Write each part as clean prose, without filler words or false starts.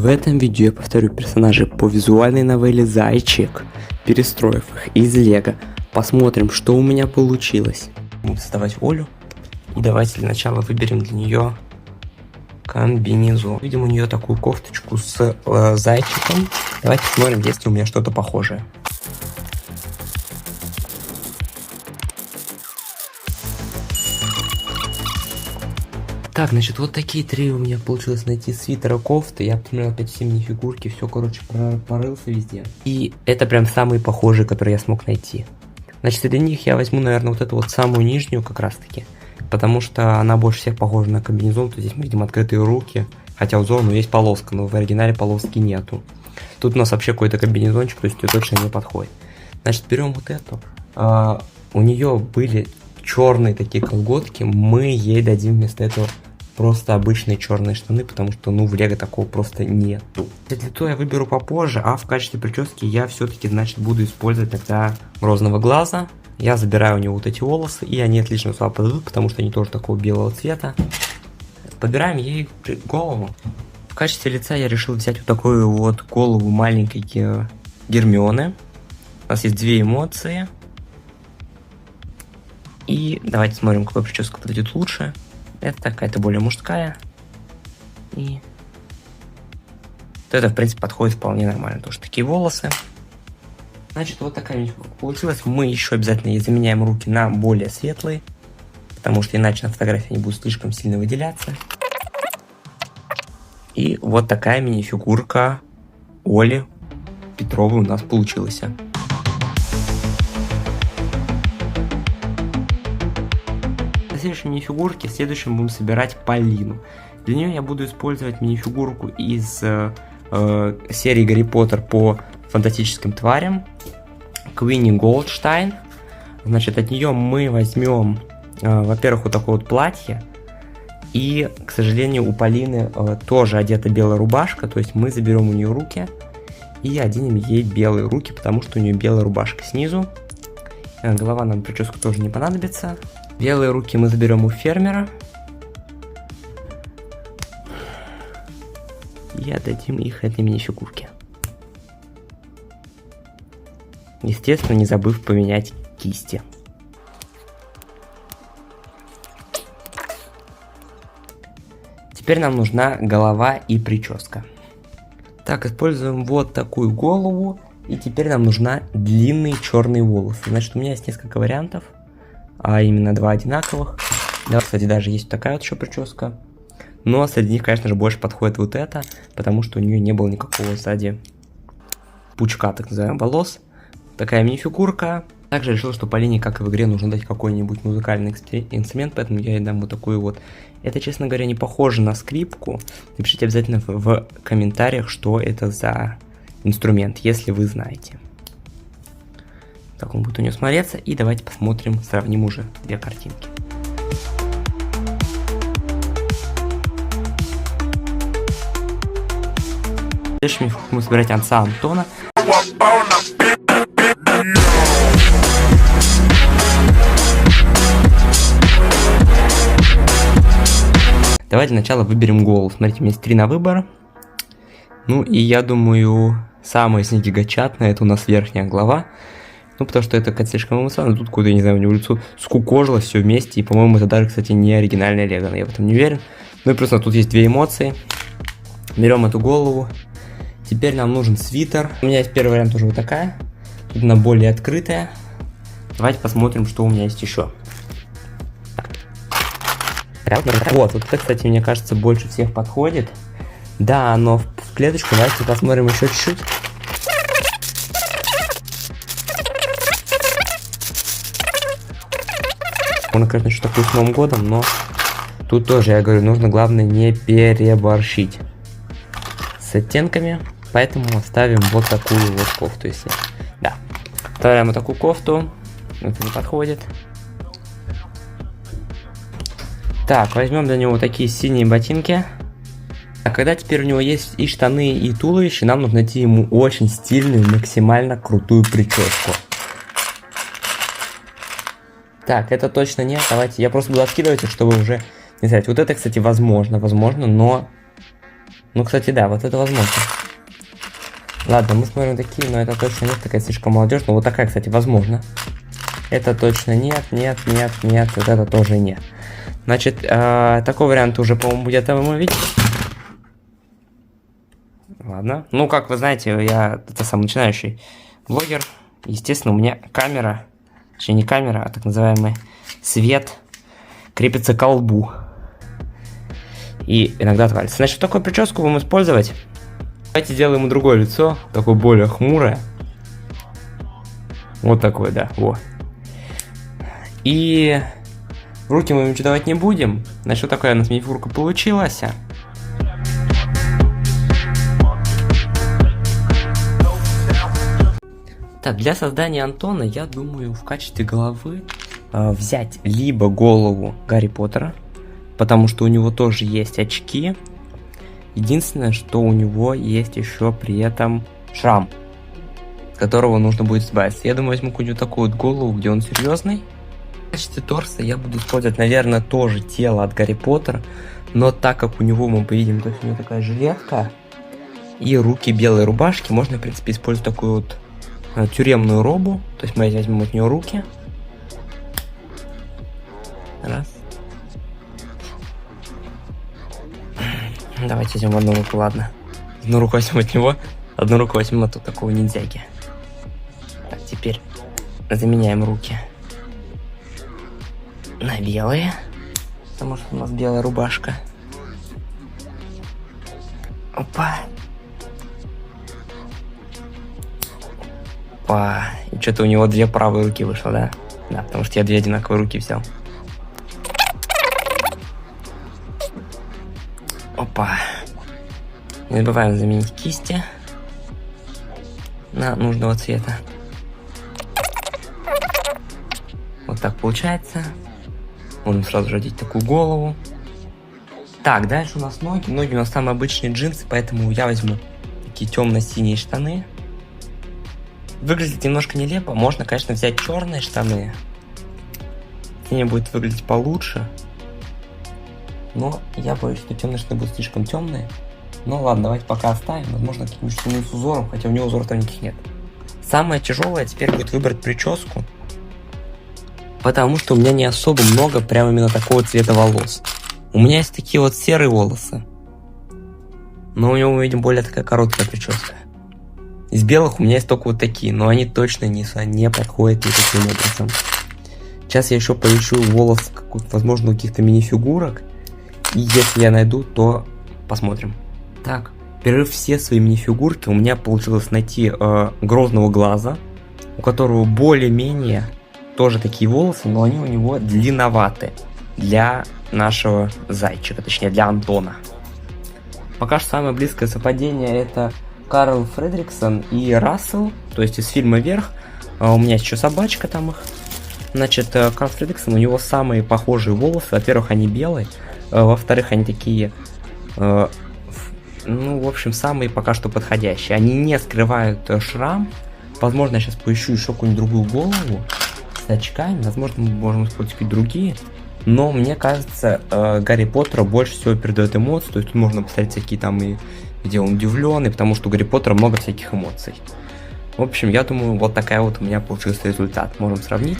В этом видео я повторю персонажей по визуальной новелле «Зайчик», перестроив их из лего. Посмотрим, что у меня получилось. Буду создавать Олю. И давайте для начала выберем для нее комбинезон. Видим у нее такую кофточку с зайчиком. Давайте посмотрим, есть ли у меня что-то похожее. Так, значит, вот такие три у меня получилось найти: свитера, кофты. Я посмотрел опять все мини-фигурки, все, короче, порылся везде. И это прям самые похожие, которые я смог найти. Значит, для них я возьму, наверное, вот эту вот самую нижнюю как раз-таки, потому что она больше всех похожа на комбинезон. То здесь мы видим открытые руки, хотя узор, есть полоска, но в оригинале полоски нету. Тут у нас вообще какой-то комбинезончик, то есть это точно не подходит. Значит, берем вот эту. У нее были черные такие колготки, мы ей дадим вместо этого просто обычные черные штаны, потому что, в лего такого просто нету. Для то я выберу попозже, а в качестве прически я все-таки, значит, буду использовать тогда розового глаза. Я забираю у него вот эти волосы, и они отлично сюда подойдут, потому что они тоже такого белого цвета. Подбираем ей голову. В качестве лица я решил взять вот такую вот голову маленькой Гермионы. У нас есть две эмоции. И давайте смотрим, какая прическа подойдет лучше. Это какая-то более мужская. И вот это, в принципе, подходит вполне нормально. Тоже такие волосы. Значит, вот такая мини-фигурка получилась. Мы еще обязательно заменяем руки на более светлые, потому что иначе на фотографии они будут слишком сильно выделяться. И вот такая мини-фигурка Оли Петровой у нас получилась. Следующей мини-фигурки в следующем будем собирать Полину. Для нее я буду использовать мини-фигурку из серии Гарри Поттер по фантастическим тварям, Квинни Голдштайн. Значит, от нее мы возьмем, во-первых, вот такое вот платье. И, к сожалению, у Полины тоже одета белая рубашка, то есть мы заберем у нее руки и оденем ей белые руки, потому что у нее белая рубашка снизу. Голова нам прическу тоже не понадобится. Белые руки мы заберем у фермера и отдадим их этой мини-фигурке. Естественно, не забыв поменять кисти. Теперь нам нужна голова и прическа. Так, используем вот такую голову. И теперь нам нужна длинные черные волосы. Значит, у меня есть несколько вариантов. А именно два одинаковых. Да, кстати, даже есть такая вот еще прическа. Но среди них, конечно же, больше подходит вот эта, потому что у нее не было никакого сзади пучка, так называемых, волос. Такая мини-фигурка. Также решил, что Полине, как и в игре, нужно дать какой-нибудь музыкальный инструмент, поэтому я ей дам вот такую вот. Это, честно говоря, не похоже на скрипку. Напишите обязательно в комментариях, что это за инструмент, если вы знаете. Так он будет у нее смотреться. И давайте посмотрим, сравним уже две картинки. Дальше мы собирать отца Антона. Давайте сначала выберем голову. Смотрите, у меня есть 3 на выбор. И я думаю, самая из них гигачатная, это у нас верхняя голова. Потому что это как-то слишком эмоционально. Тут куда, я не знаю, у него лицо скукожилось все вместе. И, по-моему, это даже, кстати, не оригинальная лего, но я в этом не уверен. И просто тут есть две эмоции. Берем эту голову. Теперь нам нужен свитер. У меня есть первый вариант уже вот такая. Тут она более открытая. Давайте посмотрим, что у меня есть еще. Вот это, кстати, мне кажется, больше всех подходит. Да, но в клеточку. Давайте посмотрим еще чуть-чуть. Он, конечно, еще такой с Новым годом, но тут тоже, я говорю, нужно, главное, не переборщить с оттенками. Поэтому оставим вот такую вот кофту, если... Да. Оставляем вот такую кофту. Это не подходит. Так, возьмем для него такие синие ботинки. А когда теперь у него есть и штаны, и туловище, нам нужно найти ему очень стильную, максимально крутую прическу. Так, это точно нет. Давайте, я просто буду откидывать их, чтобы уже не знать. Вот это, кстати, возможно, но Ну, кстати, да, вот это возможно. Ладно, мы смотрим такие, но это точно нет, такая слишком молодежь. Но вот такая, кстати, возможно. Это точно нет, нет, нет, нет, вот это тоже нет. Значит, такой вариант уже, по-моему, где-то мы видим. Ладно. Ну, как вы знаете, я это сам начинающий блогер. Естественно, у меня камера, точнее не камера, а так называемый свет крепится к лбу. И иногда отвалится. Значит, такую прическу будем использовать. Давайте сделаем ему другое лицо, такое более хмурое. Вот такое, да, вот. И руки мы ему ничего давать не будем. Значит, вот такая у нас минифигурка получилась. Так, для создания Антона, я думаю, в качестве головы взять либо голову Гарри Поттера, потому что у него тоже есть очки. Единственное, что у него есть еще при этом шрам, с которого нужно будет избавиться. Я думаю, возьму какую-нибудь такую вот голову, где он серьезный. В качестве торса я буду использовать, наверное, тоже тело от Гарри Поттера, но так как у него, мы увидим, то есть у него такая жилетка и руки белой рубашки, можно, в принципе, использовать такую вот тюремную робу. То есть мы возьмем от нее руки. Раз. Давайте возьмем одну руку, ладно. Одну руку возьмем от него, одну руку возьмем от такого ниндзяги. Так, теперь заменяем руки на белые, потому что у нас белая рубашка. Опа. Опа. И что-то у него две правые руки вышло, да? Да, потому что я две одинаковые руки взял. Опа. Не забываем заменить кисти на нужного цвета. Вот так получается. Можем сразу же одеть такую голову. Так, дальше у нас ноги. Ноги у нас самые обычные джинсы, поэтому я возьму такие темно-синие штаны. Выглядит немножко нелепо. Можно, конечно, взять черные штаны. Они будут выглядеть получше. Но я боюсь, что темные штаны будут слишком темные. Ну ладно, давайте пока оставим. Возможно, какие-нибудь штаны с узором, хотя у него узоров там никаких нет. Самое тяжелое теперь будет выбрать прическу. Потому что у меня не особо много прям именно такого цвета волос. У меня есть такие вот серые волосы. Но у него, мы видим, более такая короткая прическа. Из белых у меня есть только вот такие, но они точно не подходят никаким образом. Сейчас я еще поищу волос, возможно, у каких-то мини-фигурок. И если я найду, то посмотрим. Так, перерыв все свои мини-фигурки, у меня получилось найти Грозного Глаза, у которого более-менее тоже такие волосы, но они у него длинноваты для нашего зайчика, точнее для Антона. Пока что самое близкое совпадение это Карл Фредриксон и Рассел, то есть из фильма «Вверх». У меня есть еще собачка там их. Значит, Карл Фредриксон, у него самые похожие волосы. Во-первых, они белые. Во-вторых, они такие, ну, в общем, самые пока что подходящие. Они не скрывают шрам. Возможно, я сейчас поищу еще какую-нибудь другую голову с очками. Возможно, мы можем использовать какие-то другие. Но мне кажется, Гарри Поттера больше всего передает эмоции. То есть можно посмотреть всякие там, и где он удивленный, потому что у Гарри Поттера много всяких эмоций. В общем, я думаю, вот такая вот у меня получился результат. Можем сравнить.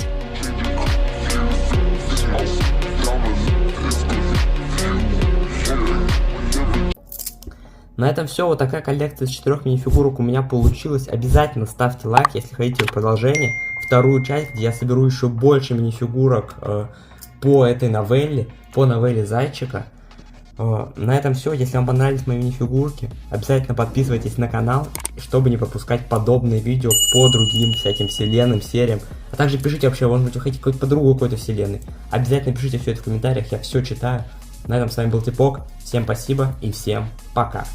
На этом все. Вот такая коллекция из 4 мини-фигурок у меня получилась. Обязательно ставьте лайк, если хотите продолжение. Вторую часть, где я соберу еще больше мини-фигурок по этой новелле, по новелле Зайчика. На этом все. Если вам понравились мои мини-фигурки, обязательно подписывайтесь на канал, чтобы не пропускать подобные видео по другим всяким вселенным, сериям. А также пишите вообще, может быть, вы хотите какую-то по другой какой-то вселенной. Обязательно пишите все это в комментариях, я все читаю. На этом с вами был Типок. Всем спасибо и всем пока.